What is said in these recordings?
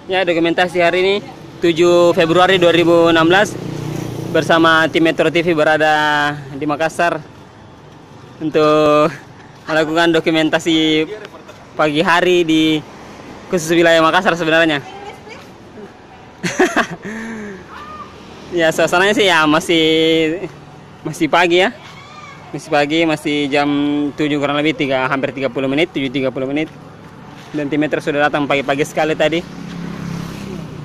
Ya, dokumentasi hari ini 7 Februari 2016 bersama tim Metro TV berada di Makassar untuk melakukan dokumentasi pagi hari di khusus wilayah Makassar sebenarnya. Ya, suasananya sih ya masih pagi ya. Masih pagi, masih jam 7 kurang lebih hampir 30 menit, 7.30 menit. Dan tim Metro sudah datang pagi-pagi sekali tadi.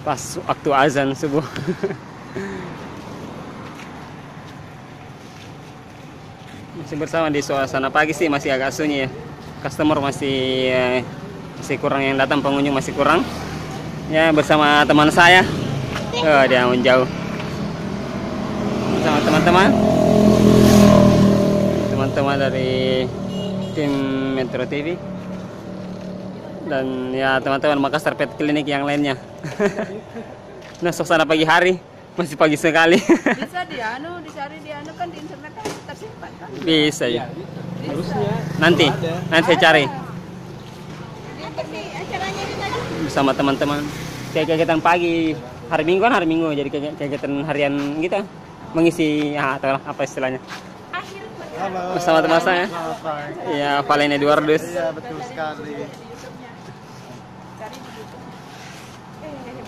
Pas waktu azan subuh. Masih bersama di suasana pagi sih, masih agak sunyi ya. Customer masih kurang yang datang, pengunjung masih kurang. Ya, bersama teman saya. Oh, dia menjauh. Bersama teman-teman dari tim Metro TV. Dan ya teman-teman Makassar Pet Clinic yang lainnya. Nah, suasana pagi hari masih pagi sekali. Bisa dicari di kan di internet kan tersimpan kan? Bisa ya. Harusnya. Nanti saya cari Acaranya di tadi. bersama teman-teman. Kayak kegiatan pagi hari Minggu, jadi kegiatan harian kita mengisi atau apa istilahnya. Halo. Bersama teman saya. Selamat pagi. Ya, Valen Eduardus. Iya, betul sekali.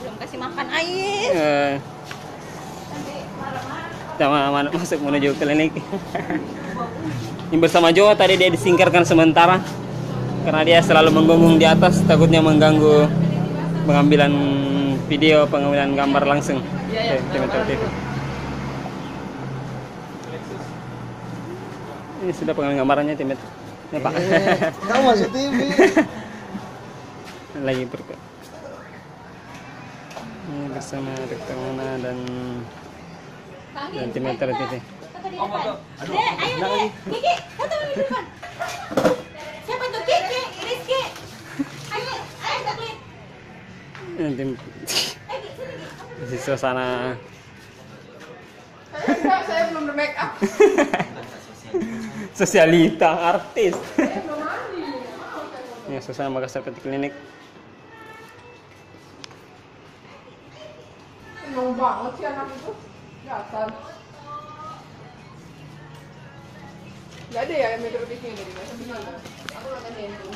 Belum kasih makan air. Kita masuk menuju klinik. Ini bersama Joe, tadi dia disingkirkan sementara karena dia selalu menggonggong di atas, takutnya mengganggu pengambilan video, pengambilan gambar langsung. Ini sudah pengambilan gambarannya tim Metro. Ya, Pak. Kamu masuk TV. Lagi ini bersama Dokter Mana dan tim Metro TV. Dek, ayo Dek. Kiki, foto di depan. Siapa tuh? Kiki, Rizky. Ayo Kak. Tim di suasana. Saya belum make up. Sosialita artis. Ya, suasana Makassar Pet Clinic. Seneng banget sih anak itu. Dasar. Gak ada ya Metro TV-nya dari mana? Aku nonton handphone.